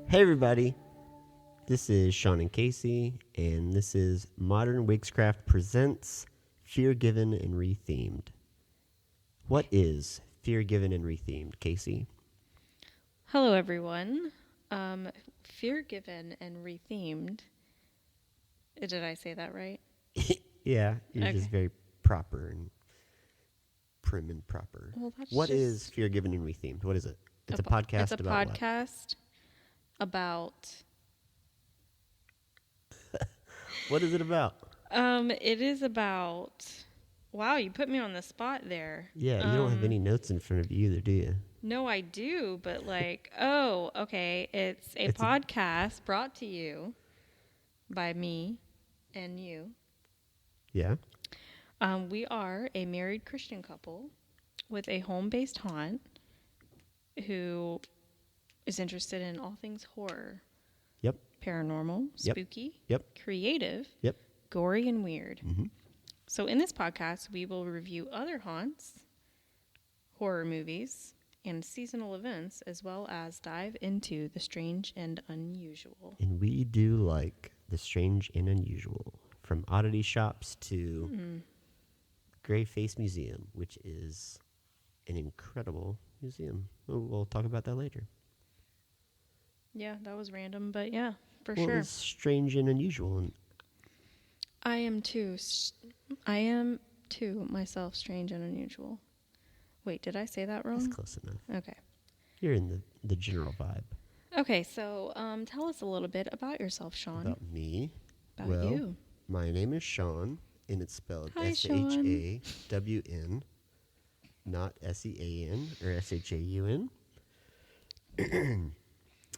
Hey everybody, this is Shawn and Casey, and this is Modern Wiggscraft Presents Fear Given and Rethemed. What is Fear Given and Rethemed, Casey? Hello, everyone. Fear Given and Rethemed. Did I say that right? Yeah, you're just very proper and prim and proper. Well, that's What is Fear Given and Rethemed? What is it? It's a podcast It's a about podcast about... What is it about? It is about... Wow, you put me on the spot there. Yeah, you don't have any notes in front of you either, do you? No, I do, but okay. It's a podcast brought to you by me and you. Yeah. We are a married Christian couple with a home-based haunt who is interested in all things horror. Yep. Paranormal, spooky, creative, Yep. gory, and weird. Mm-hmm. So in this podcast, we will review other haunts, horror movies, and seasonal events, as well as dive into the strange and unusual. And we do like the strange and unusual, from oddity shops to Gray Face Museum, which is an incredible museum. We'll talk about that later. Yeah, that was random, but yeah, for sure. It was strange and unusual. And I am too myself strange and unusual. Wait, did I say that wrong? That's close enough. Okay. You're in the general vibe. Okay, so tell us a little bit about yourself, Shawn. About me? About you. My name is Shawn, and it's spelled Hi, S-H-A-W-N, not S-E-A-N or S-H-A-U-N.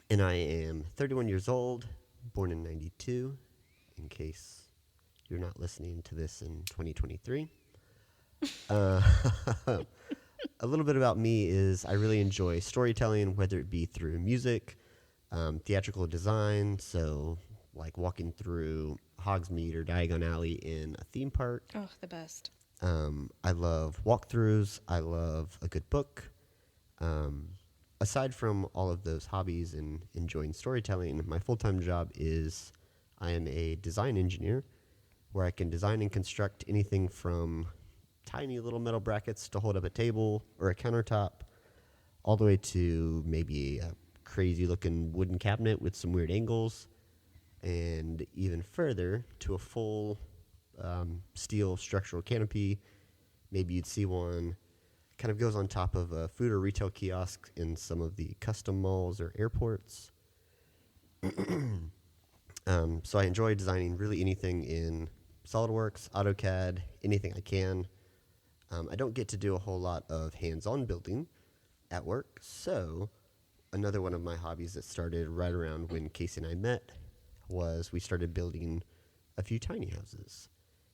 And I am 31 years old, born in 92, in case you're not listening to this in 2023. A little bit about me is I really enjoy storytelling, whether it be through music, theatrical design, so like walking through Hogsmeade or Diagon Alley in a theme park. Oh, the best. I love walkthroughs. I love a good book. Aside from all of those hobbies and enjoying storytelling, my full-time job is I am a design engineer where I can design and construct anything from tiny little metal brackets to hold up a table or a countertop all the way to maybe a crazy-looking wooden cabinet with some weird angles, and even further to a full steel structural canopy. Maybe you'd see one kind of goes on top of a food or retail kiosk in some of the custom malls or airports. So I enjoy designing really anything in SolidWorks, AutoCAD, anything I can. I don't get to do a whole lot of hands-on building at work, so another one of my hobbies that started right around when Casey and I met was we started building a few tiny houses,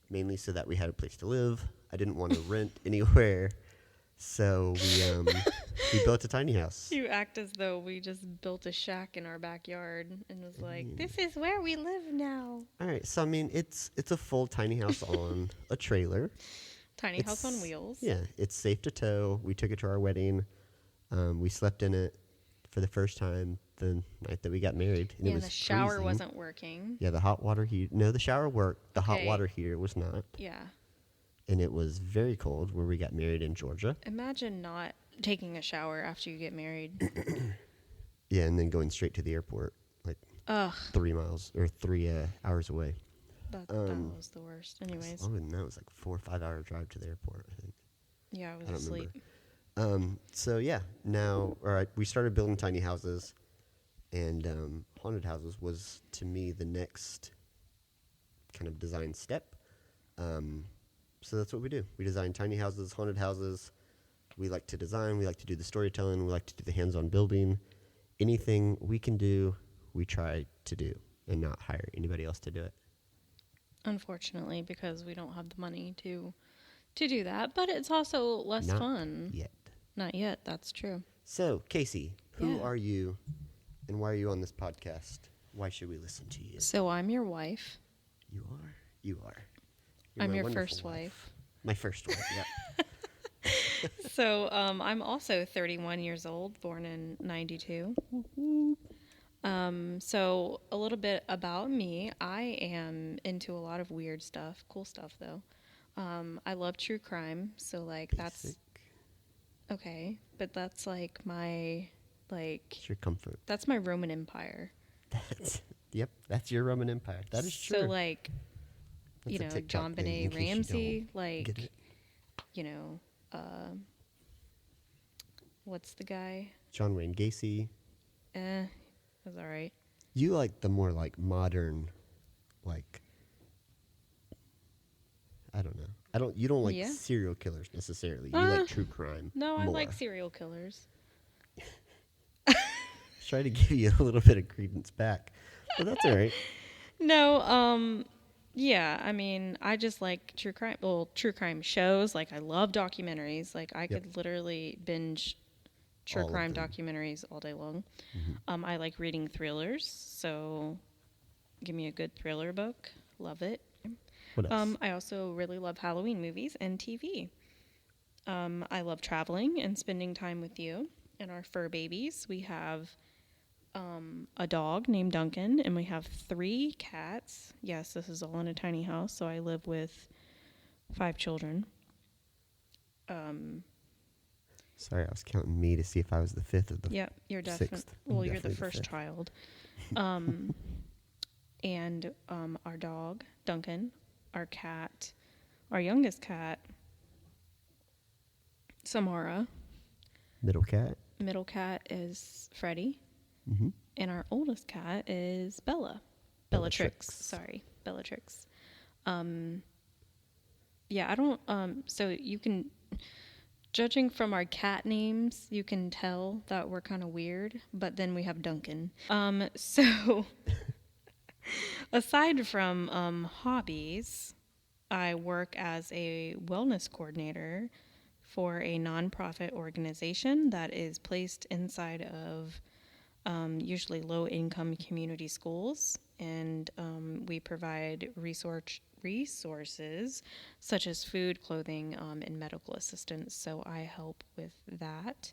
mainly so that we had a place to live. I didn't want to rent anywhere, so we built a tiny house. You act as though we just built a shack in our backyard and was like, this is where we live now. All right, so I mean, it's a full tiny house on a trailer. Tiny house on wheels. Yeah, it's safe to tow. We took it to our wedding. We slept in it for the first time the night that we got married. And it was the shower freezing. wasn't working. Yeah, the hot water heater. No, the shower worked. The hot water heater was not. Yeah. And it was very cold where we got married in Georgia. Imagine not taking a shower after you get married. Yeah, and then going straight to the airport, like 3 hours away. That was the worst. Anyways. Longer than that, it was like 4 or 5 hour drive to the airport, I think. Yeah, I was asleep. So yeah, now, all right, we started building tiny houses, and haunted houses was, to me, the next kind of design step. So that's what we do. We design tiny houses, haunted houses. We like to design. We like to do the storytelling. We like to do the hands-on building. Anything we can do, we try to do, and not hire anybody else to do it. Unfortunately, because we don't have the money to do that, but it's also less fun. Not yet, that's true. So, Casey, who are you, and why are you on this podcast? Why should we listen to you? So I'm your wife. You are. You're I'm your first wife. My first wife, yeah. So I'm also 31 years old, born in 92. So a little bit about me. I am into a lot of weird stuff, cool stuff though. I love true crime, so like Basic. that's okay, but that's like my It's your comfort. that's my Roman Empire. That's yep. That's your Roman Empire. That is So true. like, That's a TikTok John thing, in Benet case you don't Ramsey, get like, it. you know, what's the guy? John Wayne Gacy. Was all right. You like the more like modern, like I don't know. You don't like Yeah. serial killers necessarily. You like true crime. No, I more. like serial killers. Try to give you a little bit of credence back, but that's all right. No, yeah, I mean, I just like true crime shows. Like, I love documentaries. Like, I could literally binge true All of crime them. documentaries all day long. Mm-hmm. I like reading thrillers, so give me a good thriller book. Love it. What else? I also really love Halloween movies and TV. I love traveling and spending time with you and our fur babies. We have a dog named Duncan, and we have 3 cats. Yes, this is all in a tiny house, so I live with 5 children. Sorry, I was counting me to see if I was the fifth or the Yep, you're definitely sixth. I'm well. You're the definitely first fifth. child, and our dog Duncan, our cat, our youngest cat Samara. Middle cat. Middle cat is Freddie, Mm-hmm. and our oldest cat is Bella. Bellatrix. Sorry, Bellatrix. Yeah, I don't. So you can, judging from our cat names, you can tell that we're kind of weird. But then we have Duncan. So aside from hobbies, I work as a wellness coordinator for a nonprofit organization that is placed inside of usually low-income community schools, and we provide resources such as food, clothing, and medical assistance. So I help with that.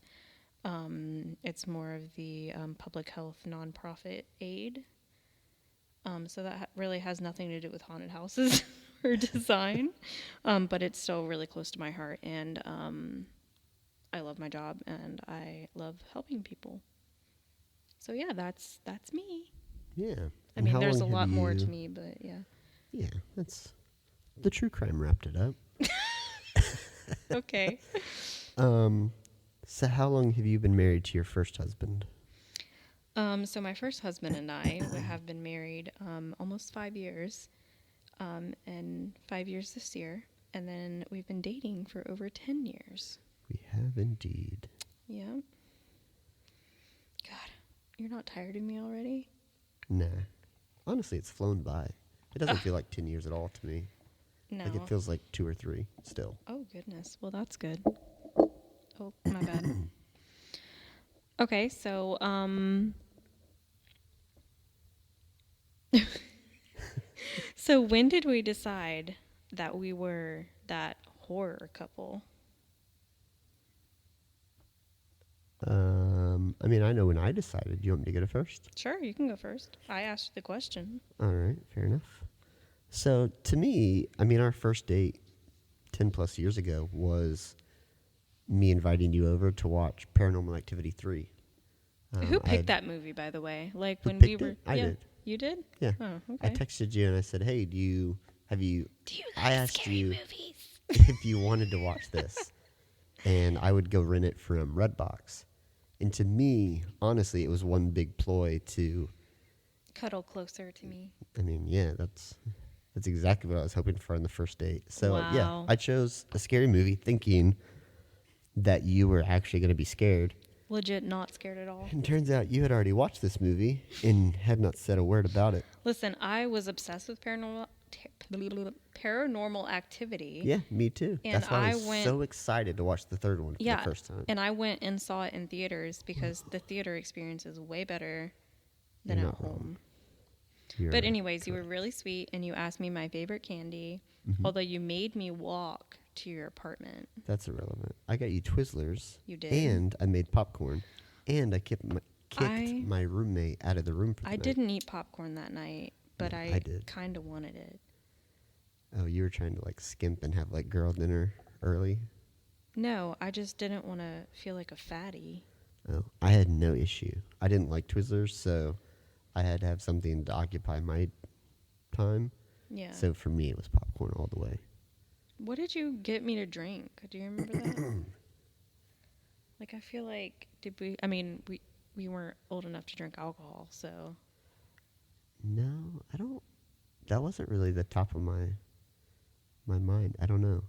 It's more of the public health nonprofit aid. So that really has nothing to do with haunted houses or design, but it's still really close to my heart, and I love my job, and I love helping people. So yeah, that's me. Yeah. I And mean, how there's a long have lot more you- to me, but yeah. Yeah, that's the true crime wrapped it up. Okay. So how long have you been married to your first husband? So my first husband and I have been married almost 5 years, and 5 years this year, and then we've been dating for over 10 years. We have indeed. Yeah. God, you're not tired of me already? Nah. Honestly, it's flown by. It doesn't feel like 10 years at all to me. No. Like it feels like 2 or 3 still. Oh, goodness. Well, that's good. Oh, my bad. Okay, so, so when did we decide that we were that horror couple? I mean, I know when I decided. You want me to go first? Sure, you can go first. I asked you the question. All right, fair enough. So to me, I mean, our first date 10 plus years ago was me inviting you over to watch Paranormal Activity 3. Who picked that movie, by the way? Like Who when we picked were. it? I yeah, did. You did? Yeah. Oh, I okay. texted you and I said, hey, Do you I like asked scary you movies? if you wanted to watch this. And I would go rent it from Redbox. And to me, honestly, it was one big ploy to, Cuddle closer to me. I mean, yeah, that's exactly what I was hoping for on the first date. So, yeah, Wow. I chose a scary movie thinking that you were actually going to be scared. Legit not scared at all. And turns out you had already watched this movie and had not said a word about it. Listen, I was obsessed with paranormal activity. Yeah, me too. And That's why I I was went- so excited to watch the third one for Yeah, the first time. and I went and saw it in theaters because the theater experience is way better than You're at not wrong. home. You're But anyways, you were really sweet, and you asked me my favorite candy, although you made me walk to your apartment. That's irrelevant. I got you Twizzlers. You did. And I made popcorn. And kicked I my roommate out of the room for the I night. didn't eat popcorn that night, but No, I I did. kind of wanted it. Oh, you were trying to like skimp and have like girl dinner early? No, I just didn't want to feel like a fatty. Oh, I had no issue. I didn't like Twizzlers, so I had to have something to occupy my time. Yeah. So for me, it was popcorn all the way. What did you get me to drink? Do you remember that? Like, I feel like did we? I mean, we weren't old enough to drink alcohol, so No, I don't. That wasn't really the top of my mind. I don't know.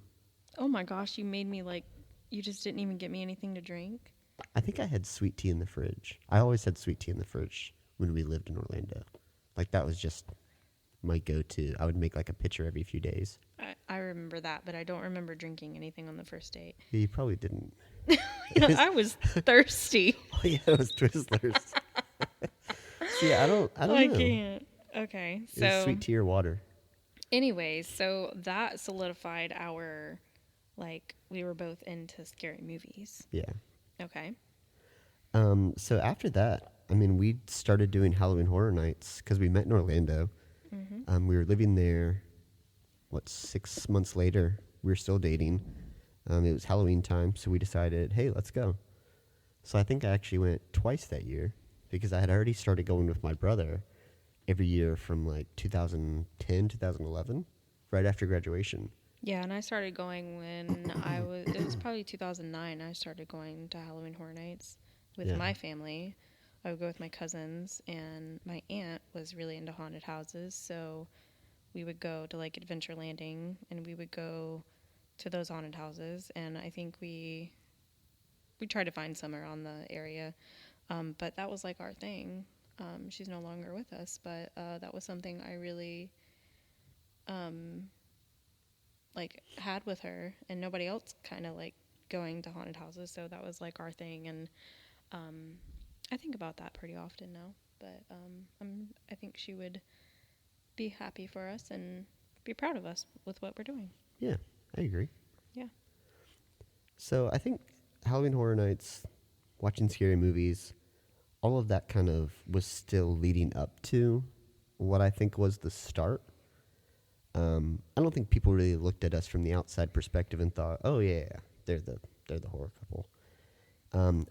oh my gosh, you made me like you just didn't even get me anything to drink. I think I had sweet tea in the fridge. I always had sweet tea in the fridge when we lived in Orlando. Like that was just my go-to. I would make like a pitcher every few days. I remember that, but I don't remember drinking anything on the first date. Yeah, you probably didn't. I was thirsty. Oh yeah, it was Twizzlers. See, I don't I know. can't. Okay, It was so sweet tea or water. anyways, so that solidified our like we were both into scary movies. Yeah. Okay. So after that, I mean, we started doing Halloween Horror Nights because we met in Orlando. Mm-hmm. We were living there. 6 months later, we were still dating. It was Halloween time, so we decided, hey, let's go. So I think I actually went twice that year because I had already started going with my brother every year from like 2010, 2011, right after graduation. Yeah, and I started going when it was probably 2009. I started going to Halloween Horror Nights with Yeah. my family. I would go with my cousins, and my aunt was really into haunted houses, so we would go to like Adventure Landing, and we would go to those haunted houses, and I think we tried to find some around the area, but that was like our thing. She's no longer with us, but that was something I really like had with her, and nobody else kind of like going to haunted houses, so that was like our thing. And I think about that pretty often now, but I think she would be happy for us and be proud of us with what we're doing. Yeah, I agree. Yeah. So I think Halloween Horror Nights, watching scary movies, all of that kind of was still leading up to what I think was the start. I don't think people really looked at us from the outside perspective and thought, "Oh yeah, they're the horror couple."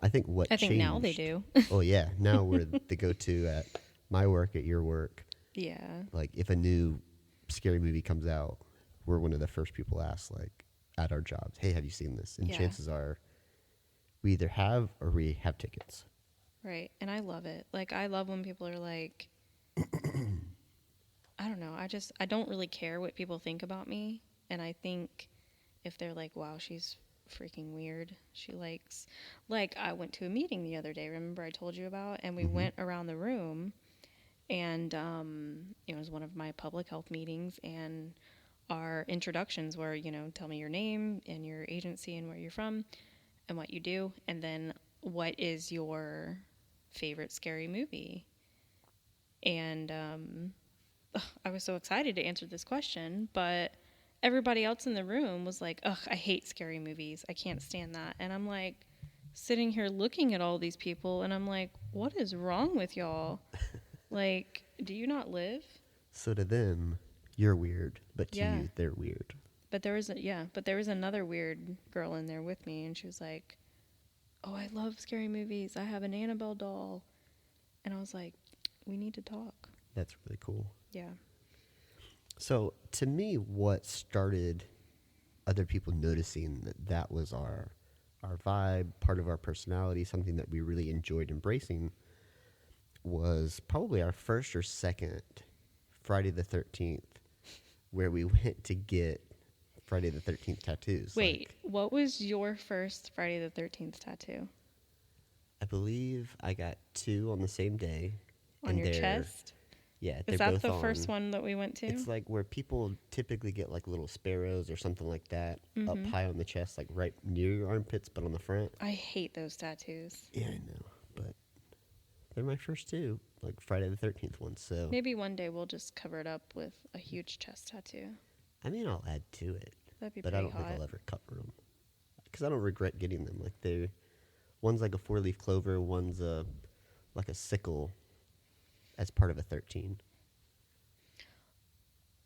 I think what I think changed, now they do. oh yeah, now we're the go-to at my work, at your work. Yeah. Like if a new scary movie comes out, we're one of the first people asked, like at our jobs, "Hey, have you seen this?" And Yeah. chances are, we either have or we have tickets. Right. And I love it. Like, I love when people are like, I don't know. I don't really care what people think about me. And I think if they're like, wow, she's freaking weird. She likes, like, I went to a meeting the other day, remember I told you about? And we Mhm. went around the room, and it was one of my public health meetings. And our introductions were, tell me your name and your agency and where you're from and what you do. And then what is your favorite scary movie? And I was so excited to answer this question, but everybody else in the room was like, ugh, I hate scary movies. I can't stand that. And I'm like sitting here looking at all these people, and I'm like, what is wrong with y'all? Like, do you not live? So to them, you're weird, but to Yeah. you, they're weird. But there was another weird girl in there with me, and she was like, oh, I love scary movies. I have an Annabelle doll. And I was like, we need to talk. That's really cool. Yeah. So to me, what started other people noticing that was our vibe, part of our personality, something that we really enjoyed embracing, was probably our first or second Friday the 13th, where we went to get Friday the 13th tattoos. Wait, what was your first Friday the 13th tattoo? I believe I got 2 on the same day. On your chest? Yeah, Is they're that both the on. first one that we went to? It's like where people typically get like little sparrows or something like that up Mhm. high on the chest, like right near your armpits, but on the front. I hate those tattoos. Yeah, I know, but they're my first 2, like Friday the 13th ones. So Maybe one day we'll just cover it up with a huge chest tattoo. I mean, I'll add to it, That'd be but I pretty don't hot. think I'll ever cover them because I don't regret getting them. Like one's like a 4-leaf clover, one's a like a sickle as part of a 13.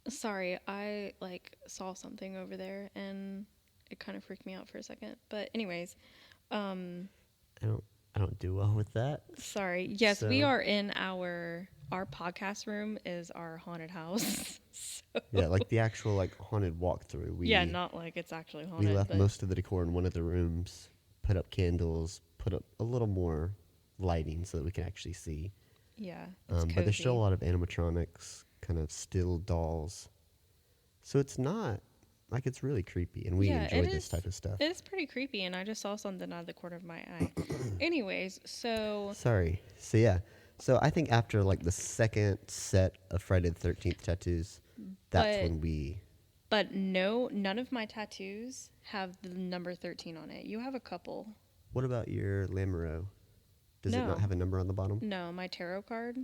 Sorry, I like saw something over there and it kind of freaked me out for a second. But anyways, um I don't I don't do well with that. sorry. Yes, we So are in our podcast room is our haunted house. So yeah, like the actual like haunted walkthrough. yeah, not like it's actually We haunted, left but most of the decor in one of the rooms, put up candles, put up a little more lighting so that we can actually see. yeah, it's But there's still a cozy. lot of animatronics, kind of still dolls. So it's not like it's really creepy, and we Yeah, enjoy this type of stuff. it is pretty creepy, and I just saw something out of the corner of my eye. Anyways, so Sorry. So yeah. So I think after like the second set of Friday the 13th tattoos, that's but when we. but no, none of my tattoos have the number 13 on it. You have a couple. What about your Lamoureux? Does it not No, have a number on the bottom? no, my tarot card,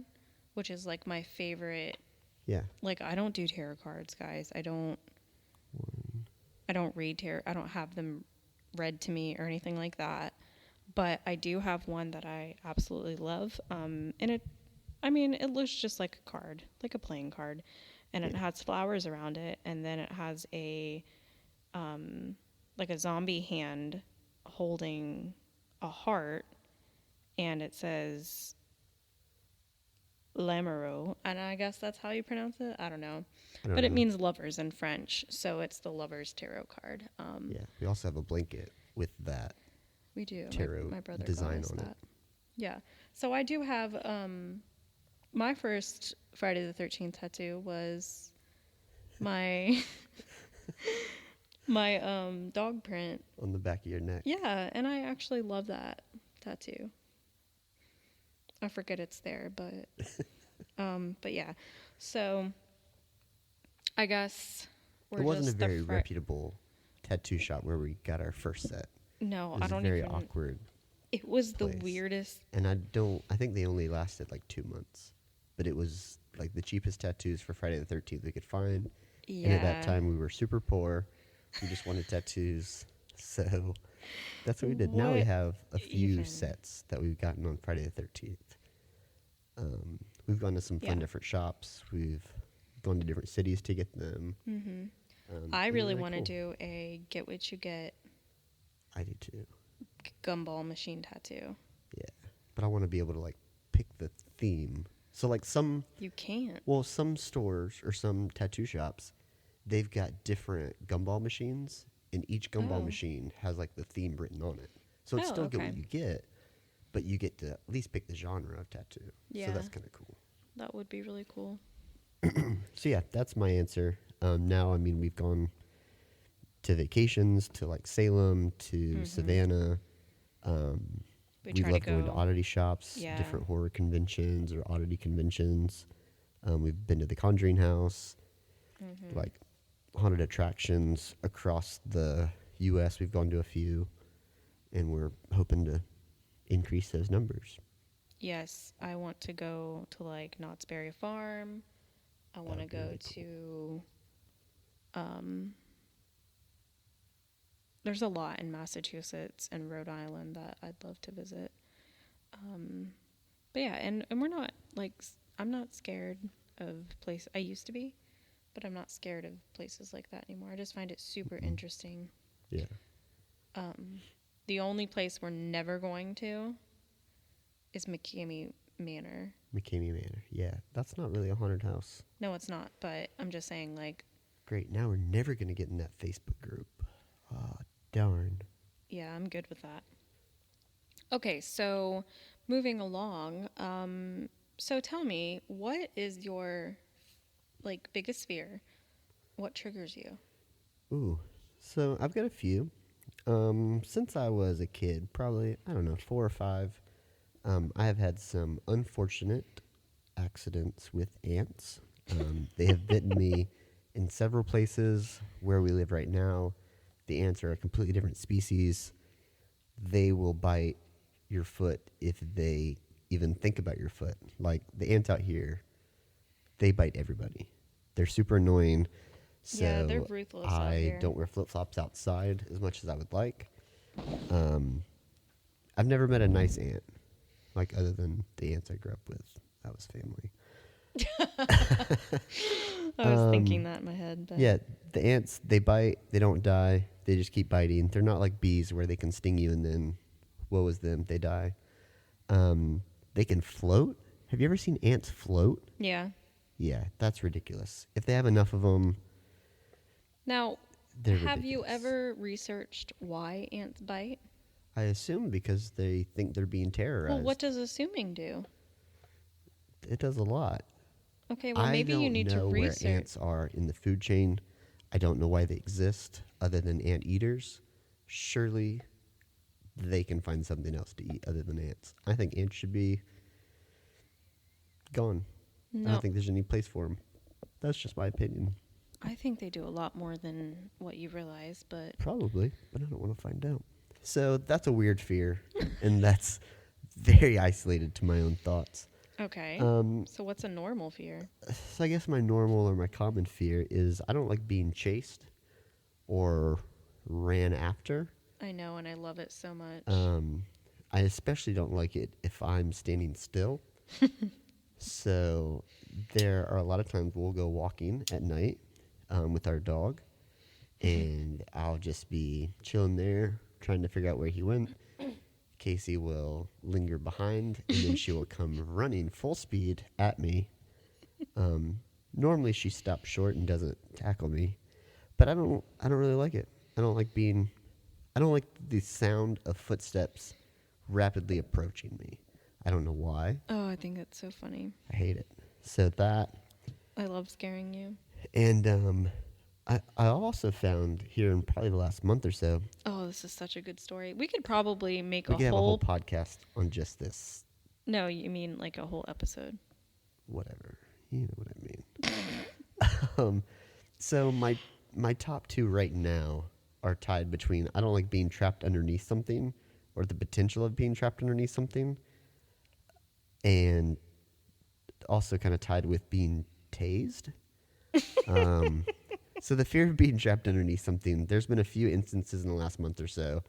which is like my favorite. Yeah. Like I don't do tarot cards, guys. I don't. I don't read tarot. I don't have them read to me or anything like that. But I do have one that I absolutely love. And it, I mean, it looks just like a card, like a playing card, and it Yeah. has flowers around it, and then it has like a zombie hand holding a heart, and it says Lamoureux, and I guess that's how you pronounce it. I don't know, I don't but it know. means lovers in French, so it's the lovers tarot card. Yeah. We also have a blanket with that We do. tarot My brother design got us on that. it. Yeah. So I do have my first Friday the 13th tattoo was my my dog print. On the back of your neck. Yeah, and I actually love that tattoo. I forget it's there, but yeah. So I guess we're It wasn't a just very reputable tattoo shop where we got our first set. No, It I was a don't very even. awkward It was the place. weirdest. And I think they only lasted like 2 months. But it was like the cheapest tattoos for Friday the 13th we could find. Yeah. And at that time we were super poor. We just wanted tattoos. So that's what we did. Now we What have a few even? sets that we've gotten on Friday the 13th. We've gone to some fun Yeah. different shops. We've gone to different cities to get them. Mm-hmm. I and they're really want to cool. do a get what you get I do too. gumball machine tattoo. Yeah. But I want to be able to like pick the theme. So like some stores or some tattoo shops, they've got different gumball machines, and each gumball Oh. machine has like the theme written on it. So it's Oh, still get okay. what you get, but you get to at least pick the genre of tattoo. Yeah. So that's kind of cool. That would be really cool. So yeah, that's my answer. Now, I mean, we've gone to vacations to like Salem, to Savannah. We We try love to going to go. oddity shops, Yeah. different horror conventions or oddity conventions. We've been to the Conjuring House, like haunted attractions across the U.S. We've gone to a few, and we're hoping to increase those numbers. Yes, I want to go to like Knott's Berry Farm. I want to would be go really to. There's a lot in Massachusetts and Rhode Island that I'd love to visit. But yeah, and we're not like I'm not scared of place. I used to be, but I'm not scared of places like that anymore. I just find it super interesting. Yeah. The only place we're never going to is McCamey Manor. McCamey Manor. Yeah, that's not really a haunted house. No, it's not. But I'm just saying, like, Great. Now we're never going to get in that Facebook group. Ah, darn. yeah, I'm good with that. Okay, so moving along. So tell me, what is your like biggest fear? What triggers you? Ooh. So I've got a few. Since I was a kid, probably, I don't know, 4 or 5, I have had some unfortunate accidents with ants. They have bitten me in several places where we live right now. The ants are a completely different species. They will bite your foot if they even think about your foot. Like the ants out here, they bite everybody. They're super annoying. So Yeah, they're ruthless out I here. don't wear flip-flops outside as much as I would like. I've never met a nice ant. Like, other than the ants I grew up with. That was family. I was thinking that in my head, but Yeah, the ants, they bite, they don't die. They just keep biting. They're not like bees where they can sting you and then, woe is them, they die. They can float. Have you ever seen ants float? yeah. Yeah, that's ridiculous. If they have enough of them, Now, they're have you ridiculous. ever researched why ants bite? I assume because they think they're being terrorized. Well, what does assuming do? It does a lot. Okay, well, I maybe you don't need to know where research. ants are in the food chain. I don't know why they exist other than ant eaters. Surely they can find something else to eat other than ants. I think ants should be gone. I No, don't think there's any place for them. That's just my opinion. I think they do a lot more than what you realize, but Probably, but I don't want to find out. So that's a weird fear, and that's very isolated to my own thoughts. okay. Um, So what's a normal fear? so I guess my normal or my common fear is I don't like being chased or ran after. I know, and I love it so much. I especially don't like it if I'm standing still. So there are a lot of times we'll go walking at night with our dog, and I'll just be chilling there trying to figure out where he went. Casey will linger behind, and then she will come running full speed at me. Normally she stops short and doesn't tackle me, but I don't really like it. I don't like the sound of footsteps rapidly approaching me. I don't know why. Oh, I think that's so funny. I hate it. So that, I love scaring you. and I also found here in probably the last month or so, Oh, this is such a good story. We could probably make we a could have a whole whole. podcast on just this. No, you mean like a whole episode. Whatever. You know what I mean. So my top two right now are tied between I don't like being trapped underneath something or the potential of being trapped underneath something, and also kind of tied with being tased. So the fear of being trapped underneath something, there's been a few instances in the last month or so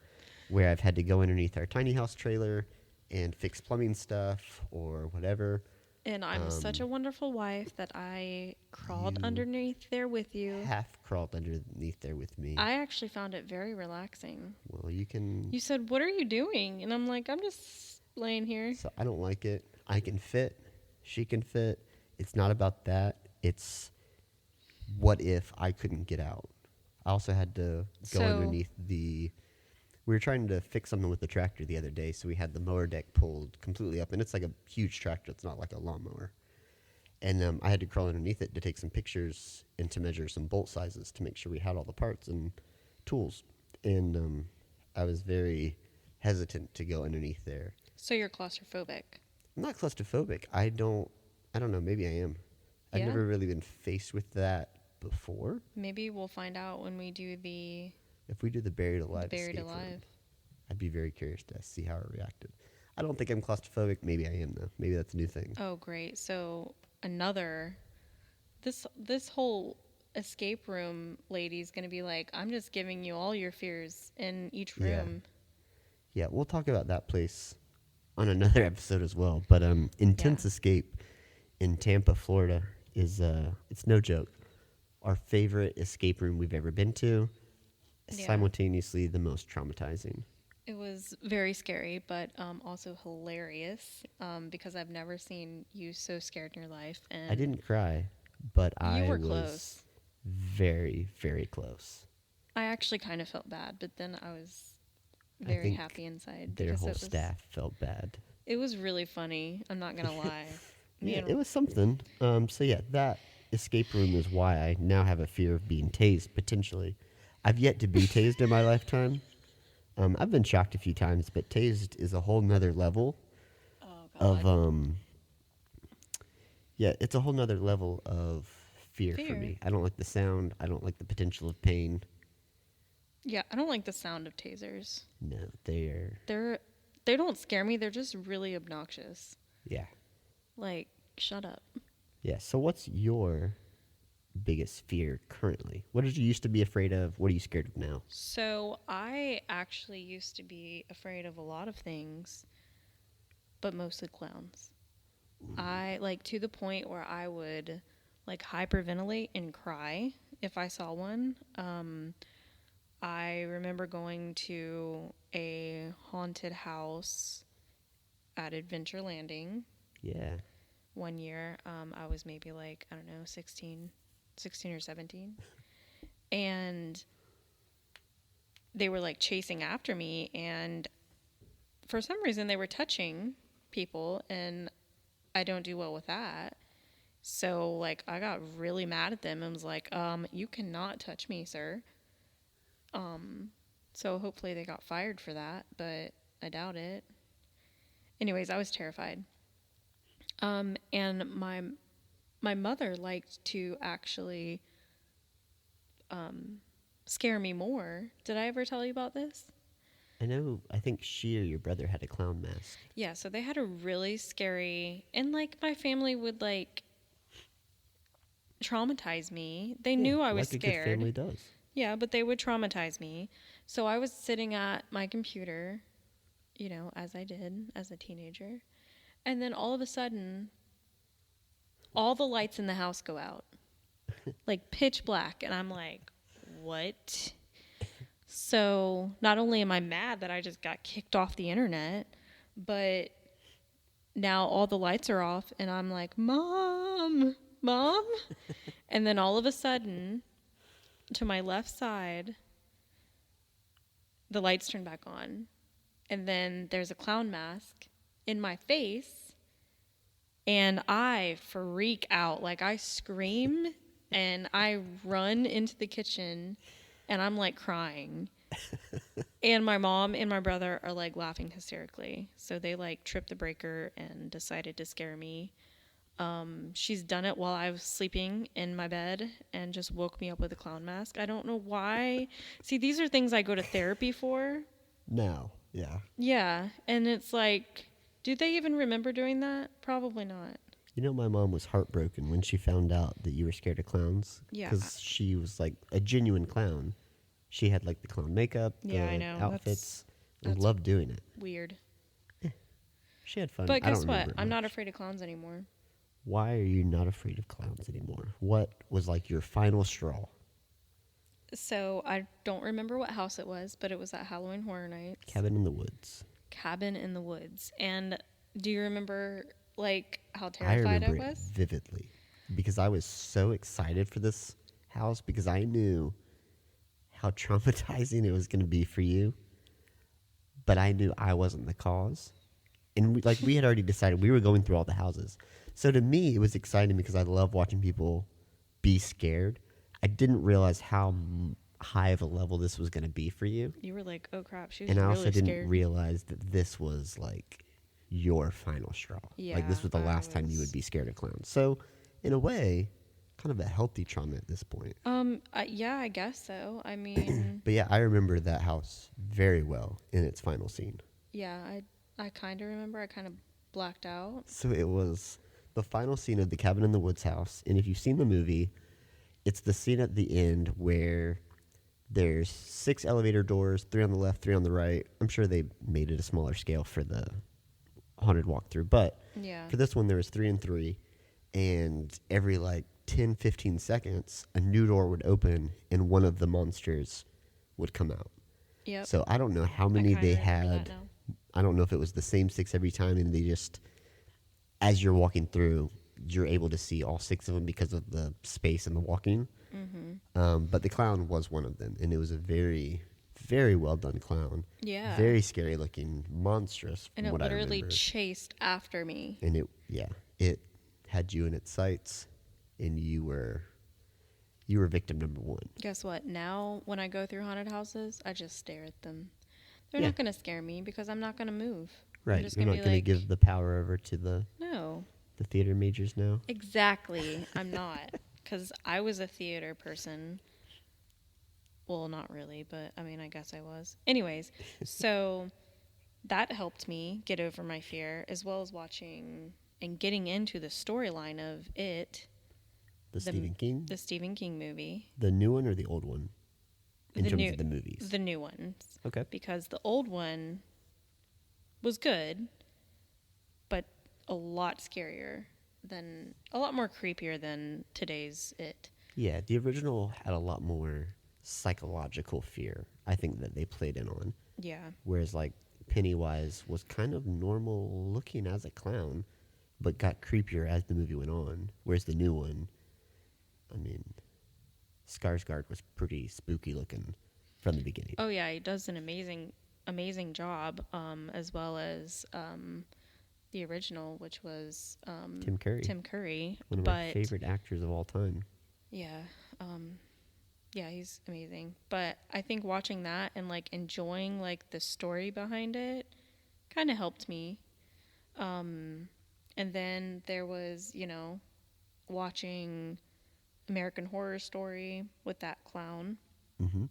where I've had to go underneath our tiny house trailer and fix plumbing stuff or whatever. And I'm such a wonderful wife that I crawled You underneath there with you. Half crawled underneath there with me. I actually found it very relaxing. Well, you can. You said, "What are you doing?" And I'm like, "I'm just laying here." So I don't like it. I can fit. She can fit. It's not about that. It's what if I couldn't get out? I also had to go So- underneath the. We were trying to fix something with the tractor the other day, so we had the mower deck pulled completely up, and it's like a huge tractor. It's not like a lawnmower. And I had to crawl underneath it to take some pictures and to measure some bolt sizes to make sure we had all the parts and tools. And I was very hesitant to go underneath there. So you're claustrophobic. I'm not claustrophobic. I don't know. Maybe I am. I've Yeah? never really been faced with that before. Maybe we'll find out when we do the If we do the buried alive buried escape room, alive. I'd be very curious to see how it reacted. I don't think I'm claustrophobic. Maybe I am though. Maybe that's a new thing. Oh, great. So another this whole escape room lady's going to be like, "I'm just giving you all your fears in each Yeah. room." Yeah, we'll talk about that place on another episode as well. But Intense Yeah. Escape in Tampa, Florida is it's no joke. Our favorite escape room we've ever been to. Yeah. Simultaneously the most traumatizing. It was very scary, but also hilarious because I've never seen you so scared in your life. And I didn't cry, but I were was close. very, very close. I actually kind of felt bad, but then I was I very think happy inside. Their because whole it was, staff felt bad. It was really funny. I'm not going to lie. Me Yeah, and- it was something. So yeah, that escape room is why I now have a fear of being tased, potentially. I've yet to be tased in my lifetime. I've been shocked a few times, but tased is a whole nother level Oh, God. of yeah, it's a whole nother level of fear for Fear. me. I don't like the sound. I don't like the potential of pain. Yeah, I don't like the sound of tasers. No, they're They don't scare me. They're just really obnoxious. yeah. Like, shut up. Yeah. So what's your biggest fear currently? What did you used to be afraid of? What are you scared of now? So I actually used to be afraid of a lot of things. but mostly clowns. I like to the point where I would like hyperventilate and cry if I saw one. I remember going to a haunted house at Adventure Landing Yeah. one year. I was maybe like, I don't know, 16 or 17. And they were like chasing after me. And for some reason, they were touching people. And I don't do well with that. So, like, I got really mad at them and was like, you cannot touch me, sir. So hopefully they got fired for that, but I doubt it. Anyways, I was terrified. And my mother liked to actually scare me more. Did I ever tell you about this? I know, I think she or your brother had a clown mask. Yeah, so they had a really scary, and like my family would like traumatize me. They knew I was like scared. A good family does. Yeah, but they would traumatize me. So I was sitting at my computer, you know, as I did as a teenager. And then all of a sudden, all the lights in the house go out. Like pitch black. And I'm like, what? So not only am I mad that I just got kicked off the internet, but now all the lights are off. And I'm like, Mom. And then all of a sudden, to my left side, the lights turn back on. And then there's a clown mask in my face. And I freak out. Like, I scream and I run into the kitchen and I'm like crying. And my mom and my brother are like laughing hysterically. So they like tripped the breaker and decided to scare me. She's done it while I was sleeping in my bed and just woke me up with a clown mask. I don't know why. See, these are things I go to therapy for. Now, yeah. Yeah, and it's like, do they even remember doing that? Probably not. You know, my mom was heartbroken when she found out that you were scared of clowns. Yeah. Because she was like a genuine clown. She had like the clown makeup, Yeah, the I know. outfits, and that's loved doing it. Weird. She had fun. But I guess don't what? remember it I'm not much. afraid of clowns anymore. Why are you not afraid of clowns anymore? What was like your final straw? So I don't remember what house it was, but it was at Halloween Horror Nights. Cabin in the Woods. Cabin in the Woods. And do you remember like how I terrified I remember it was? vividly because I was so excited for this house because I knew how traumatizing it was going to be for you, but I knew I wasn't the cause. And we had already decided we were going through all the houses. So to me, it was exciting because I love watching people be scared. I didn't realize how high of a level this was going to be for you. You were like, oh crap, she was And I really also didn't scared. realize that this was like your final straw. Like this Yeah, was the I last time you was- would be scared of clowns. So in a way, kind of a healthy trauma at this point. Yeah, I guess so. I mean, But yeah, I remember that house very well in its final scene. yeah, I kind of remember. I kind of blacked out. So it was the final scene of the Cabin in the Woods house. And if you've seen the movie, it's the scene at the end where there's 6 elevator doors, 3 on the left, 3 on the right. I'm sure they made it a smaller scale for the haunted walkthrough. But Yeah. for this one, there was 3 and 3. And every like 10, 15 seconds, a new door would open and one of the monsters would come out. Yep. So I don't know how I many kinda they remember had. that now. I don't know if it was the same 6 every time, and they just, as you're walking through, you're able to see all 6 of them because of the space and the walking. Mm-hmm. But the clown was one of them, and it was a very, very well done clown. Yeah. Very scary looking, monstrous. From And it what I literally remember. chased after me. And it had you in its sights, and you were victim number 1. Guess what? Now, when I go through haunted houses, I just stare at them. They're Yeah. not going to scare me because I'm not going to move. I'm Right, just you're gonna not be going to like, give the power over to the No, theater majors now. exactly. I'm not. Because I was a theater person. Well, not really, but I mean, I guess I was. Anyways, so that helped me get over my fear, as well as watching and getting into the storyline of it, The Stephen King, the Stephen King movie. the new one or the old one, in terms of the movies. The new ones. Okay. Because the old one was good, a lot scarier a lot more creepier than today's It. Yeah, the original had a lot more psychological fear, I think, that they played in on. Yeah. Whereas, like, Pennywise was kind of normal looking as a clown, but got creepier as the movie went on. Whereas the new one, I mean, Skarsgård was pretty spooky looking from the beginning. Oh yeah, he does an amazing job, as well as the original, which was Tim Curry. Tim Curry. One of my But favorite actors of all time. yeah, yeah, he's amazing. But I think watching that and like enjoying like the story behind it kind of helped me. And then there was, watching American Horror Story with that clown. Mm-hmm.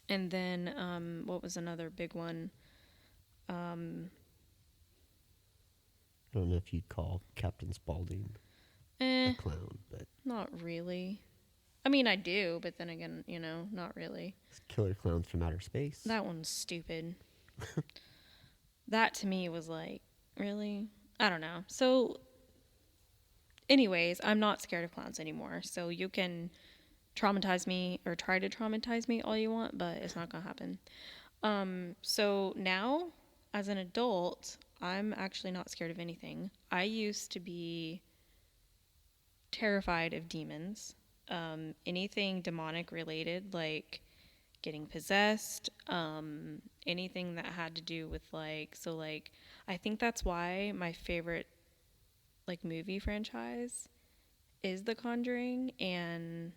And then what was another big one? I don't know if you'd call Captain Spaulding a clown, but Not really. I mean, I do, but then again, not really. it's Killer Clowns from Outer Space. That one's stupid. That to me was like, really? I don't know. So, anyways, I'm not scared of clowns anymore. So you can traumatize me or try to traumatize me all you want, but it's not going to happen. So now, as an adult, I'm actually not scared of anything. I used to be terrified of demons. Anything demonic related, like getting possessed, anything that had to do with I think that's why my favorite like movie franchise is The Conjuring. And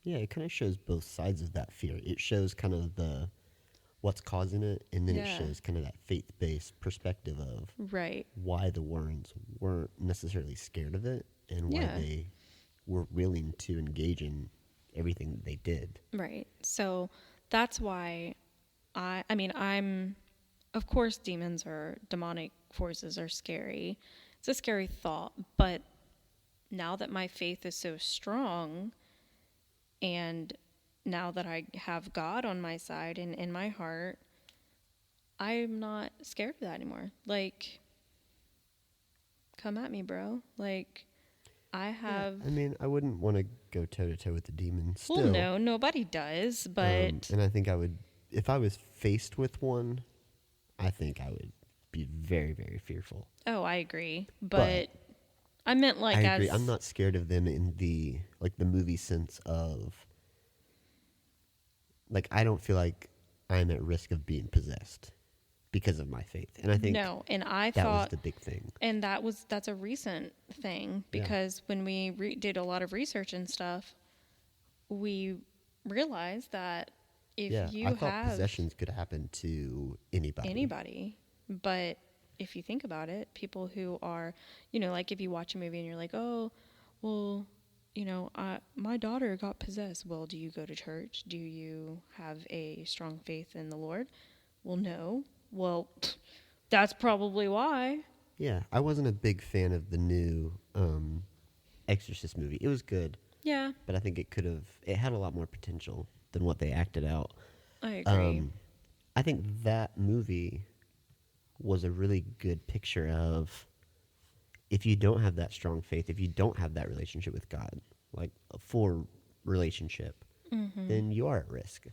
yeah, it kind of shows both sides of that fear. It shows kind of what's causing it, and then it shows kind of that faith-based perspective of right, why the Warrens weren't necessarily scared of it and why they were willing to engage in everything that they did. right. So that's why I'm, of course, demonic forces are scary. It's a scary thought, but now that my faith is so strong, and now that I have God on my side and in my heart, I'm not scared of that anymore. Like, come at me, bro. Like, I have... Yeah, I mean, I wouldn't want to go toe-to-toe with the demon still. Well, no, nobody does, but... and I think I would, if I was faced with one, I think I would be very, very fearful. Oh, I agree. But I meant like I agree. I'm not scared of them in the movie sense of, like, I don't feel like I'm at risk of being possessed because of my faith. And I think no, and I that thought was the big thing. And that's a recent thing, because when we did a lot of research and stuff, we realized that if you I thought have possessions could happen to anybody. But if you think about it, people who are, like if you watch a movie and you're like, oh, well, my daughter got possessed. Well, do you go to church? Do you have a strong faith in the Lord? Well, no. Well, that's probably why. Yeah, I wasn't a big fan of the new Exorcist movie. It was good. Yeah. But I think it had a lot more potential than what they acted out. I agree. I think that movie was a really good picture of, if you don't have that strong faith, if you don't have that relationship with God, like a full relationship, then you are at risk.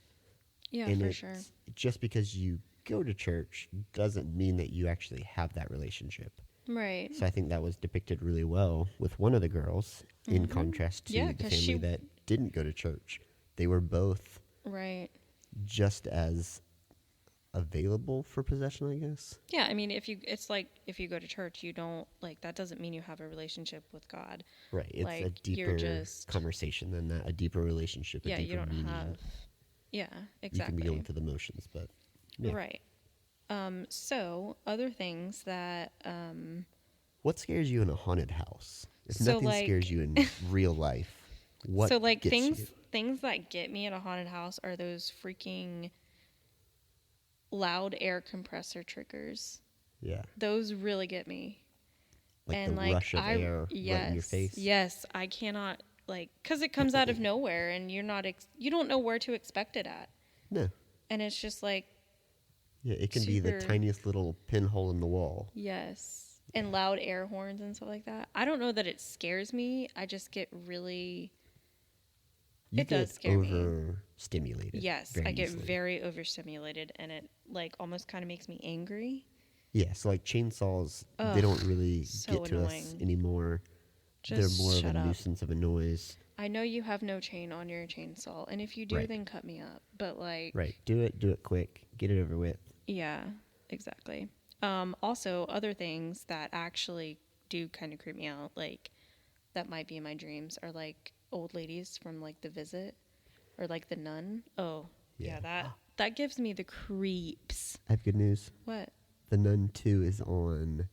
Yeah, and for sure. Just because you go to church doesn't mean that you actually have that relationship. Right. So I think that was depicted really well with one of the girls, in contrast to the family that didn't go to church. They were both just as available for possession, I guess. Yeah, I mean, it's like if you go to church, you don't, like, that doesn't mean you have a relationship with God. Right. It's like, a deeper conversation than that, a deeper relationship, a deeper you don't meaning. have... Yeah, exactly. You can be going through the motions, but... Yeah. Right. So, other things that... what scares you in a haunted house? If nothing scares you in real life, what gets you? Things that get me in a haunted house are those freaking loud air compressor triggers. Yeah. Those really get me. Like the rush of air right in your face? Yes. I cannot, because it comes out of nowhere and you don't know where to expect it at. No. And it's just like, Yeah, it can be the super, tiniest little pinhole in the wall. yes, and loud air horns and stuff like that. I don't know that it scares me. I just get really, You it does get scare me. overstimulated Yes, very I get easily. very overstimulated, and it like almost kind of makes me angry. Yeah, so like chainsaws, they Ugh, don't really so get to us annoying. anymore. They're Just more of a shut up. nuisance of a noise. I know you have no chain on your chainsaw, and if you do, Right, then cut me up. But right. like, Do it quick. Get it over with. yeah, exactly. Also, other things that actually do kind of creep me out, like that might be in my dreams, are like old ladies from like The Visit or like The Nun. Oh, Yeah. yeah, that gives me the creeps. I have good news. What? The Nun 2 is on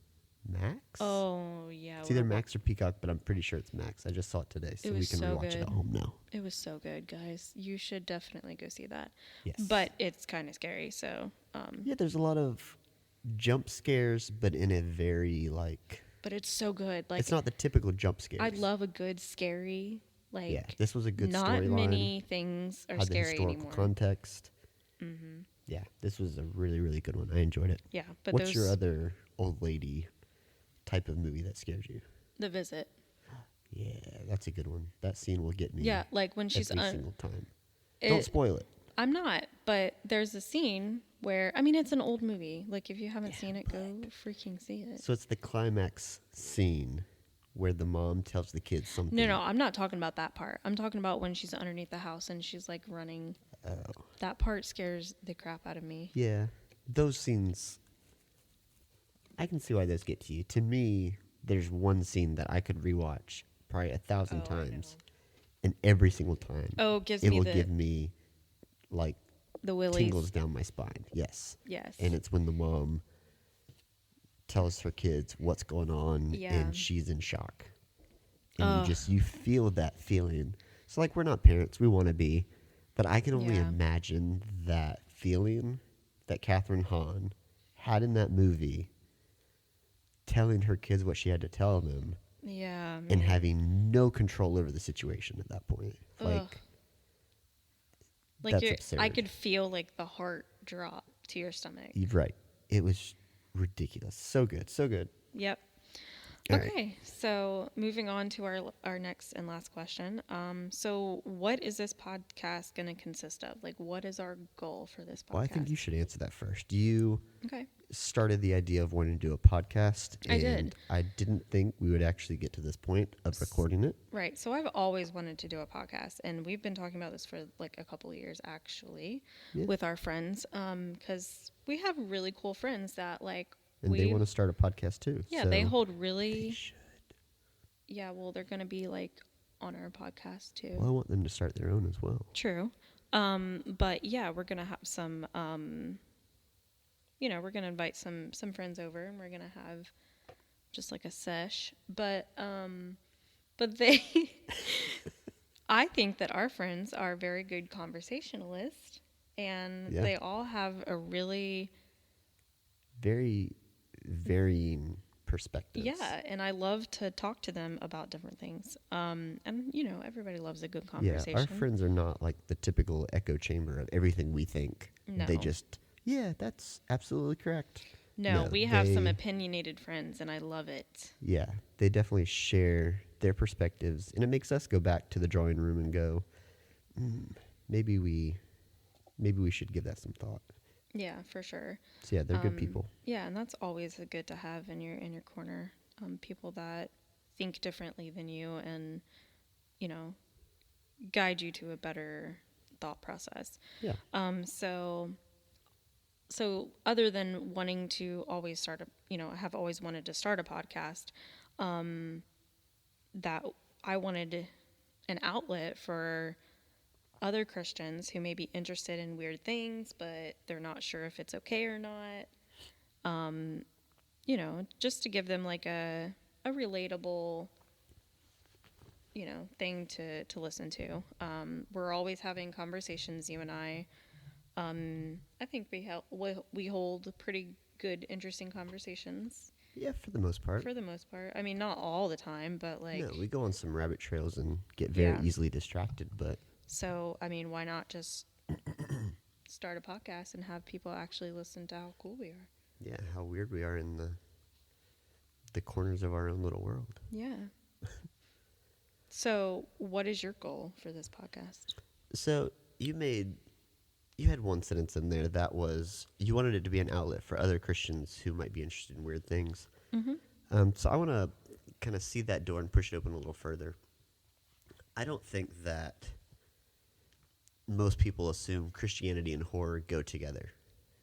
Max? Oh, yeah, It's either Max or Peacock, but I'm pretty sure it's Max. I just saw it today, it so we was can so rewatch it at good. home now. It was so good, guys. You should definitely go see that. Yes. But it's kind of scary, so Yeah, there's a lot of jump scares, but in a very, like, but it's so good. it's Like not the typical jump scares. I love a good scary. Yeah, Like this was a good not storyline. many things are Had the scary historical anymore. context. Yeah, this was a really, really good one. I enjoyed it. Yeah, but What's your those other old lady type of movie that scares you? The Visit. Yeah, that's a good one. That scene will get me Yeah, like when she's every single time. it, Don't spoil it. I'm not, but there's a scene where I mean it's an old movie. Like if you haven't seen it, go freaking see it. So it's the climax scene where the mom tells the kids something. No, I'm not talking about that part. I'm talking about when she's underneath the house and she's like running. Oh. That part scares the crap out of me. Yeah, those scenes, I can see why those get to you. To me, there's one scene that I could rewatch probably 1,000 Oh, I know. times, and every single time, Oh, it gives it me will the give me like willies. tingles down my spine. Yes. Yes. And it's when the mom tells her kids what's going on, Yeah. and she's in shock, and Ugh. you feel that feeling. So like, we're not parents, we want to be, but I can only Yeah. imagine that feeling that Catherine Hahn had in that movie, telling her kids what she had to tell them, Yeah. and man. having no control over the situation at that point. Ugh. Like that's you're, absurd. I could feel like the heart drop to your stomach. You're right. It was ridiculous. So good. So good. Yep. All right. Okay, so moving on to our next and last question. So what is this podcast going to consist of? Like, what is our goal for this podcast? Well, I think you should answer that first. You Okay. started the idea of wanting to do a podcast, I and did. I didn't think we would actually get to this point of recording it. Right. So I've always wanted to do a podcast, and we've been talking about this for like a couple of years, actually, Yeah. with our friends, because we have really cool friends that like And they want to start a podcast too. Yeah, so they hold they really. should. Yeah, well, they're going to be like on our podcast too. Well, I want them to start their own as well. True. But yeah, we're gonna have some. We're gonna invite some friends over, and we're gonna have just like a sesh. But they, I think that our friends are very good conversationalists, and Yeah. they all have a really Very varying perspectives. yeah, and I love to talk to them about different things. And everybody loves a good Yeah, conversation. our friends are not like the typical echo chamber of everything we think. No. They just, yeah, that's absolutely correct. No, No, we have some they- opinionated friends, and I love it. Yeah, they definitely share their perspectives, and it makes us go back to the drawing room and go, maybe we should give that some thought. Yeah, for sure. So yeah, they're good people. Yeah, and that's always good to have in your corner. People that think differently than you, and guide you to a better thought process. Yeah. So other than wanting to always I have always wanted to start a podcast. That I wanted an outlet for other Christians who may be interested in weird things, but they're not sure if it's okay or not. Just to give them like a relatable, thing to listen to. We're always having conversations, you and I. I think we hold pretty good, interesting conversations Yeah, for the most part. for the most part. I mean, not all the time, but like. No, we go on some rabbit trails and get very Yeah. easily distracted, but So, I mean, why not just start a podcast and have people actually listen to how cool we are. Yeah, how weird we are in the corners of our own little world. Yeah. So, what is your goal for this podcast? So you had one sentence in there that was you wanted it to be an outlet for other Christians who might be interested in weird things. Mm-hmm. So I want to kind of see that door and push it open a little further. I don't think that most people assume Christianity and horror go together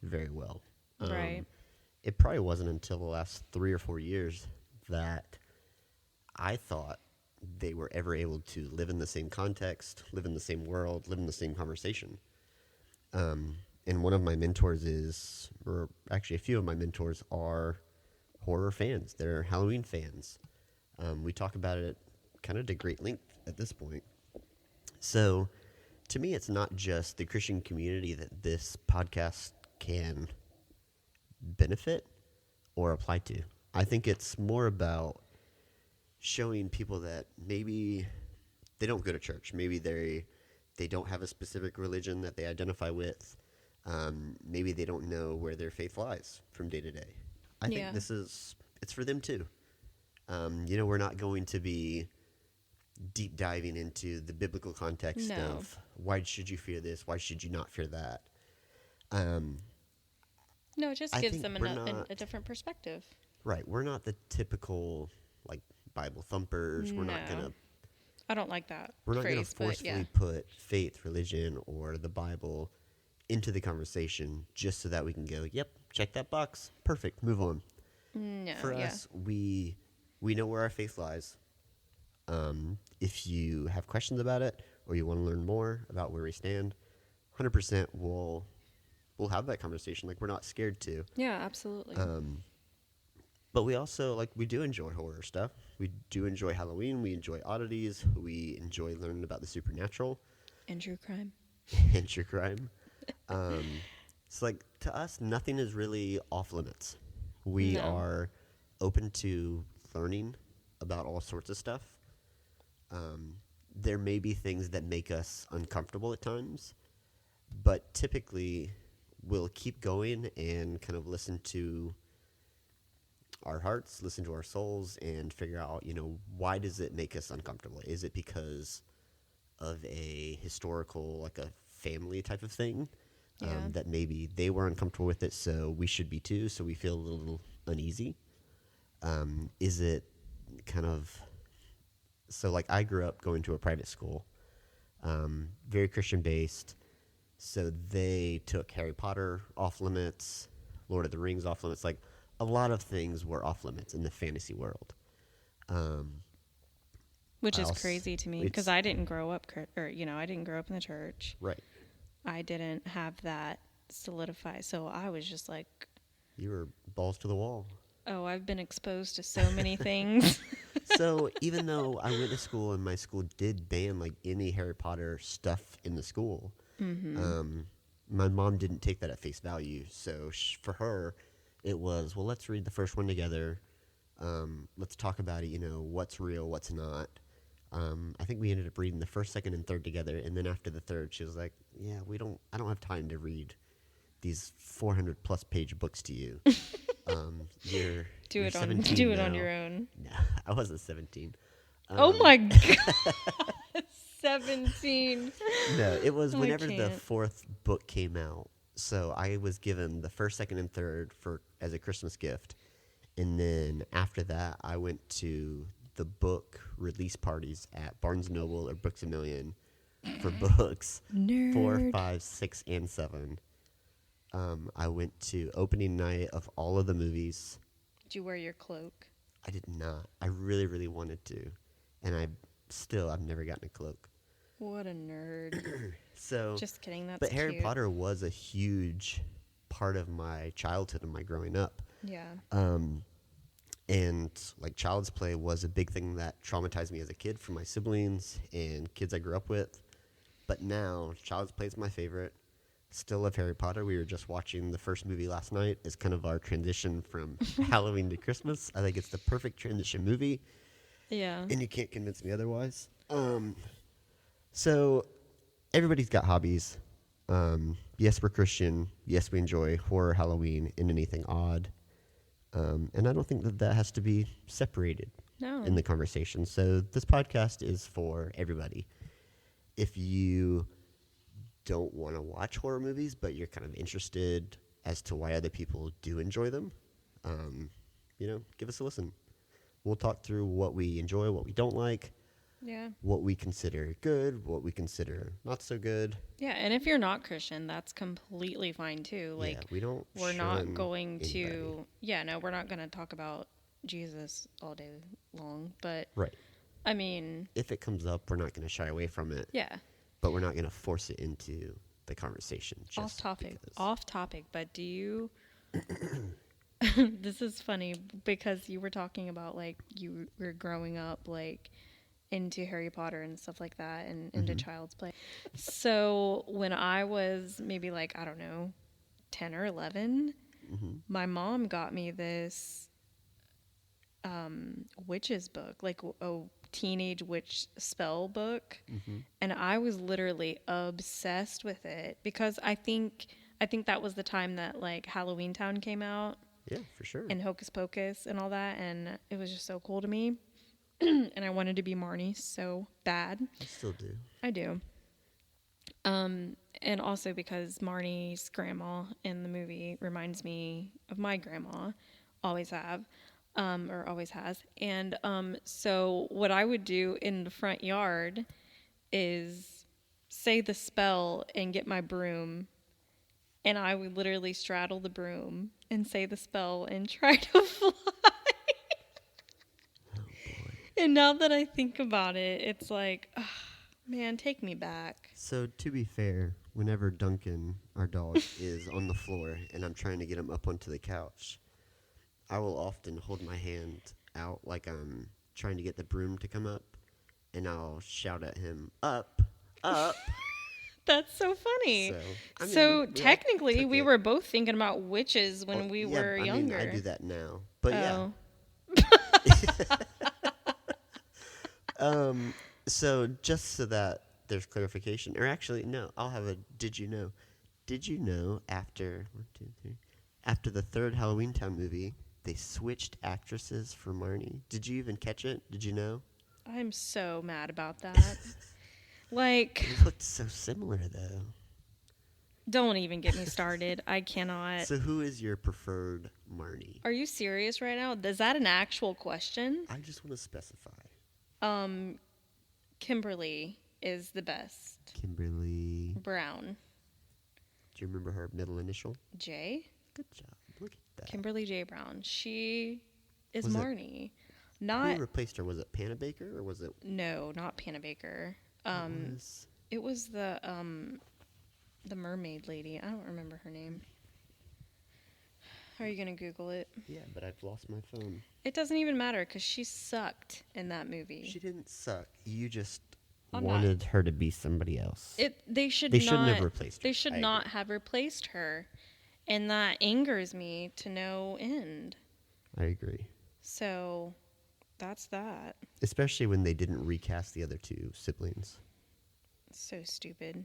very well. Right. It probably wasn't until the last 3 or 4 years that I thought they were ever able to live in the same context, live in the same world, live in the same conversation. And one of my mentors or actually a few of my mentors are horror fans. They're Halloween fans. We talk about it kind of to great length at this point. So to me, it's not just the Christian community that this podcast can benefit or apply to. I think it's more about showing people that maybe they don't go to church. Maybe they don't have a specific religion that they identify with. Maybe they don't know where their faith lies from day to day. I think it's for them too. We're not going to be deep diving into the biblical context of why should you fear this, why should you not fear that. No, it just gives them a different perspective. Right. We're not the typical like Bible thumpers. We're not gonna. I don't like that. We're not gonna forcefully put faith, religion, or the Bible into the conversation just so that we can go, yep, check that box, perfect, move on. No. For us, we know where our faith lies. If you have questions about it or you want to learn more about where we stand, 100% we'll have that conversation. Like, we're not scared to. Yeah, absolutely. But we also, we do enjoy horror stuff. We do enjoy Halloween. We enjoy oddities. We enjoy learning about the supernatural. And true crime. And true crime. So, to us, nothing is really off limits. We are open to learning about all sorts of stuff. There may be things that make us uncomfortable at times, but typically we'll keep going and kind of listen to our hearts, listen to our souls, and figure out, why does it make us uncomfortable? Is it because of a historical, like a family type of thing, that maybe they were uncomfortable with it, so we should be too, so we feel a little uneasy? Is it kind of... So, I grew up going to a private school, very Christian-based, so they took Harry Potter off limits, Lord of the Rings off limits, a lot of things were off limits in the fantasy world. Which is crazy to me, because I didn't grow up, I didn't grow up in the church. Right. I didn't have that solidified, so I was just like... You were balls to the wall. Oh, I've been exposed to so many things. So even though I went to school and my school did ban any Harry Potter stuff in the school, my mom didn't take that at face value. So for her, it was, well, let's read the first one together. Let's talk about it. What's real, what's not. I think we ended up reading the first, second, and third together. And then after the third, she was like, "Yeah, I don't have time to read these 400+ page books to you. You're do it 17 on your own." No, I wasn't 17. Oh my God. 17. No, it was whenever the fourth book came out. So I was given the first, second, and third as a Christmas gift. And then after that, I went to the book release parties at Barnes & Noble or Books A Million for books. Nerd. 4, 5, 6, and 7. I went to opening night of all of the movies. Did you wear your cloak? I did not. I really, really wanted to. And I've never gotten a cloak. What a nerd. So, just kidding, that's But Harry cute. Potter was a huge part of my childhood and my growing up. Yeah. And Child's Play was a big thing that traumatized me as a kid from my siblings and kids I grew up with. But now, Child's Play is my favorite. Still love Harry Potter. We were just watching the first movie last night. It's kind of our transition from Halloween to Christmas. I think it's the perfect transition movie. Yeah. And you can't convince me otherwise. So everybody's got hobbies. Yes, we're Christian. Yes, we enjoy horror, Halloween, and anything odd. And I don't think that that has to be separated No. in the conversation. So this podcast is for everybody. If you don't want to watch horror movies, but you're kind of interested as to why other people do enjoy them, give us a listen. We'll talk through what we enjoy, what we don't like, Yeah. what we consider good, what we consider not so good. Yeah, and if you're not Christian, that's completely fine too. Like, Yeah, we don't. we're not shun going anybody. to, yeah, no, we're not going to talk about Jesus all day long. But, Right. I mean, If it comes up, we're not going to shy away from it, yeah, but we're not going to force it into the conversation. Just off topic. because. Off topic, but do you. This is funny because you were talking about, like, you were growing up, like, into Harry Potter and stuff like that and into Child's Play. So when I was maybe, like, I don't know, 10 or 11, my mom got me this witches book, like a teenage witch spell book, and I was literally obsessed with it because I think that was the time that, like, Halloween Town came out Yeah, for sure. and Hocus Pocus and all that, and it was just so cool to me. And I wanted to be Marnie so bad. I still do. I do. And also because Marnie's grandma in the movie reminds me of my grandma, always have, or always has. And so what I would do in the front yard is say the spell and get my broom, and I would literally straddle the broom and say the spell and try to fly. Oh boy. And now that I think about it, it's like, ugh, man, take me back. So to be fair, whenever Duncan, our dog, is on the floor and I'm trying to get him up onto the couch, I will often hold my hand out like I'm trying to get the broom to come up, and I'll shout at him, "Up, up." That's so funny. So, I mean, So we all technically, took we it. were both thinking about witches when Well, we yeah, were I younger. mean, I do that now, but Oh. So just so that there's clarification, or actually, no, I'll have a did you know? Did you know after after the third Halloween Town movie, they switched actresses for Marnie? Did you even catch it? Did you know? I'm so mad about that. Like, It looked so similar though. don't even get me started. I cannot. So who is your preferred Marnie? Are you serious right now? Is that an actual question? I just want to specify. Kimberly is the best. Kimberly. Brown. Do you remember her middle initial? J? Good job. Look at that. Kimberly J. Brown. She is Was it- Marnie. Not Who replaced her? Was it Panabaker or was it? no, not Panabaker. was- It was the mermaid lady. I don't remember her name. Are you gonna Google it? Yeah, but I've lost my phone. It doesn't even matter because she sucked in that movie. She didn't suck. You just I'm wanted her to be somebody else. They should They not. shouldn't have replaced her. They should I not agree. have replaced her, and that angers me to no end. I agree. So, that's that. Especially when they didn't recast the other two siblings. So stupid.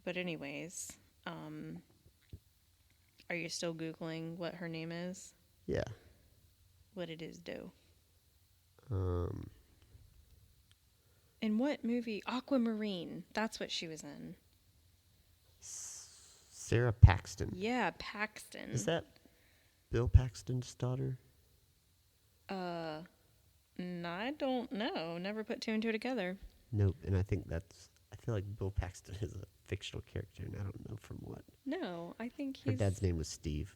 But anyways, are you still Googling what her name is? Yeah. What it is, do. Um, In what movie? Aquamarine. That's what she was in. Sarah Paxton. Yeah, Paxton. Is that Bill Paxton's daughter? I don't know. Never put two and two together. Nope. And I think I feel like Bill Paxton is a fictional character, and I don't know from what. No, I think Her he's... dad's name was Steve.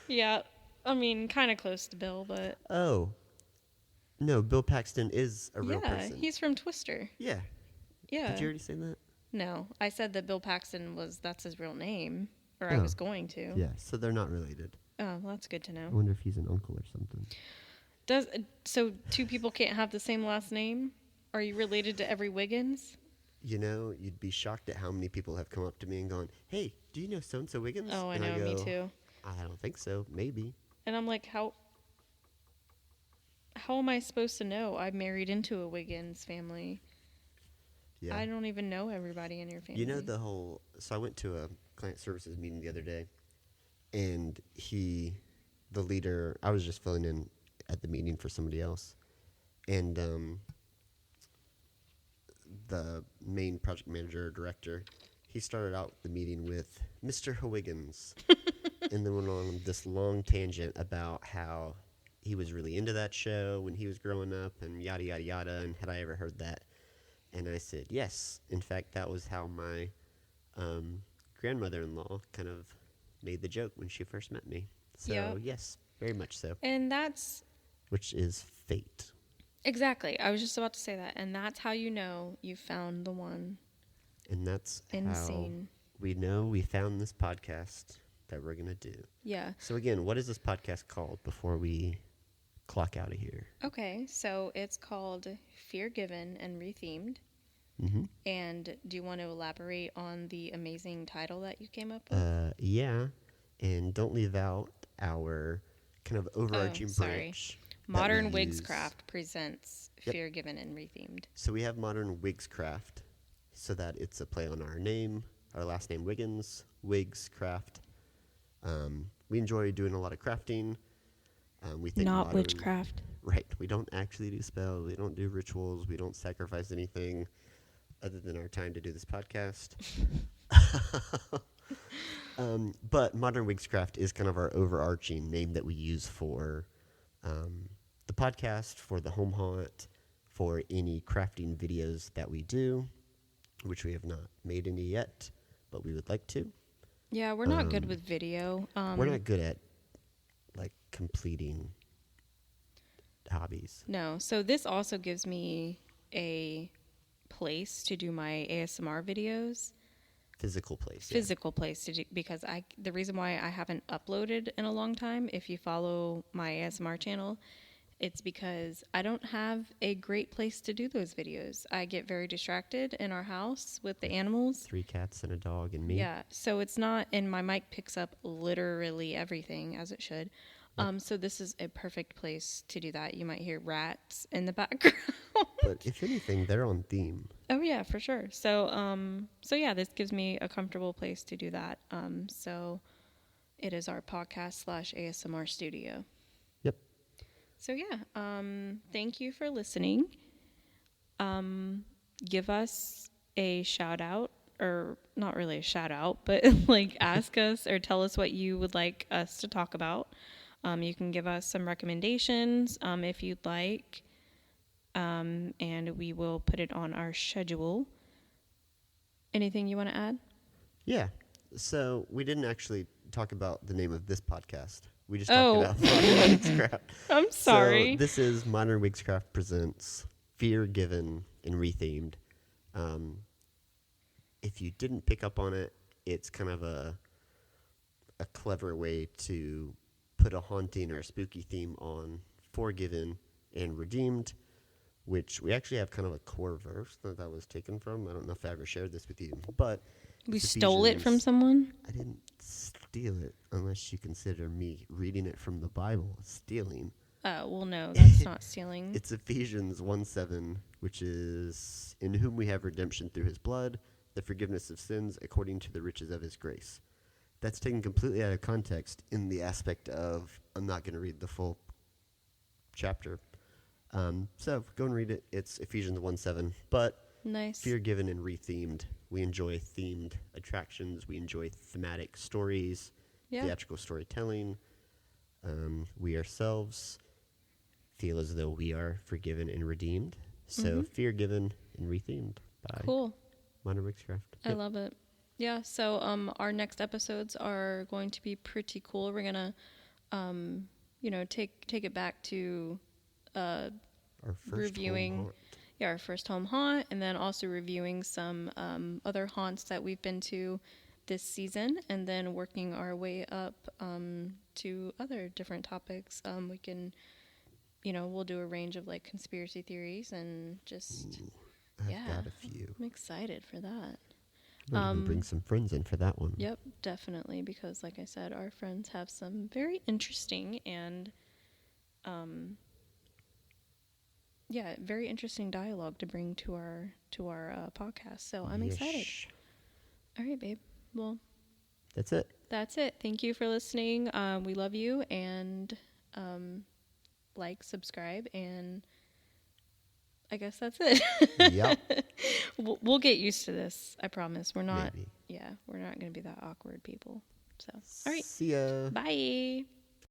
Yeah, I mean, kind of close to Bill, but... Oh. No, Bill Paxton is a real yeah, person. he's from Twister. Yeah. Yeah. Did you already say that? No, I said that Bill Paxton that's his real name, or I Oh. was going to. Yeah, so they're not related. Oh, well, that's good to I know. wonder if he's an uncle or something. So two people can't have the same last name? Are you related to every Wiggins? You know, you'd be shocked at how many people have come up to me and gone, "Hey, do you know so-and-so Wiggins?" Oh, I And know, me go, too. I don't think so. Maybe. And I'm like, how am I supposed to know? I married into a Wiggins family. Yeah. I don't even know everybody in your family. You know the whole. So I went to a client services meeting the other day, and the leader, I was just filling in at the meeting for somebody else, and the main project manager or director, he started out the meeting with Mr. Huygens, and then went on this long tangent about how he was really into that show when he was growing up, and yada yada yada, and had I ever heard that? And I said, yes. In fact, that was how my grandmother-in-law kind of made the joke when she first met me. So, Yep. yes, very much so. And that's Which is fate. exactly. I was just about to say that. And that's how you know you found the one. And that's Insane. how we know we found this podcast that we're going to do. Yeah. So, again, what is this podcast called before we clock out of here? Okay. So it's called Fear Given and Rethemed. Mm-hmm. And do you want to elaborate on the amazing title that you came up with? Yeah. And don't leave out our kind of overarching branch. Modern that we use. Wigscraft presents Yep. Fear Given and Rethemed. So we have Modern Wigscraft, so that it's a play on our name, our last name Wiggins, Wigscraft. We enjoy doing a lot of crafting. We think Not modern, witchcraft. Right. We don't actually do spells. We don't do rituals. We don't sacrifice anything other than our time to do this podcast. But Modern Wigscraft is kind of our overarching name that we use for the podcast, for the home haunt, for any crafting videos that we do, which we have not made any yet, but we would like to. Yeah, we're not good with video. We're not good at like completing hobbies. No. So this also gives me a place to do my ASMR videos. Physical place. Physical place to do, because the reason why I haven't uploaded in a long time, if you follow my ASMR channel, it's because I don't have a great place to do those videos. I get very distracted in our house with the animals. 3 cats and a dog and me. Yeah, so it's not, and my mic picks up literally everything as it should. So this is a perfect place to do that. You might hear rats in the background. But if anything, they're on theme. Oh yeah, for sure. So yeah, this gives me a comfortable place to do that. So it is our podcast / ASMR studio. Yep. So yeah, thank you for listening. Give us a shout out, or not really a shout out, but like ask us or tell us what you would like us to talk about. You can give us some recommendations if you'd like, and we will put it on our schedule. Anything you want to add? Yeah. So we didn't actually talk about the name of this podcast. We just talked about Modern Wigscraft. I'm sorry. So this is Modern Wigscraft presents Fear Given and Rethemed. If you didn't pick up on it, it's kind of a clever way to put a haunting or a spooky theme on Forgiven and Redeemed, which we actually have kind of a core verse that was taken from. I don't know if I ever shared this with you, but We stole it from someone? I didn't steal it, unless you consider me reading it from the Bible stealing. Well, no, that's not stealing. It's Ephesians 1:7, which is, in whom we have redemption through his blood, the forgiveness of sins according to the riches of his grace. That's taken completely out of context in the aspect of, I'm not going to read the full chapter. So go and read it. It's Ephesians 1:7. But Nice. Fear Given and Rethemed. We enjoy themed attractions. We enjoy thematic stories, theatrical storytelling. We ourselves feel as though we are forgiven and redeemed. So Fear Given and Rethemed by Modern Wigscraft. I love it. Yeah, so our next episodes are going to be pretty cool. We're going to take it back to Our first reviewing home haunt. our first home haunt, and then also reviewing some other haunts that we've been to this season, and then working our way up to other different topics. We can, we'll do a range of like conspiracy theories and just, I've got a few. I'm excited for that. I'm bring some friends in for that one. Yep, definitely, because like I said, our friends have some very interesting and yeah, very interesting dialogue to bring to our podcast. So I'm excited. Yeesh. All right, babe. Well, That's it. that's it. Thank you for listening. We love you, and like, subscribe, and I guess that's it. Yep. We'll get used to this. I promise. We're not. Maybe. Yeah, we're not going to be that awkward people. So, all right. See ya. Bye.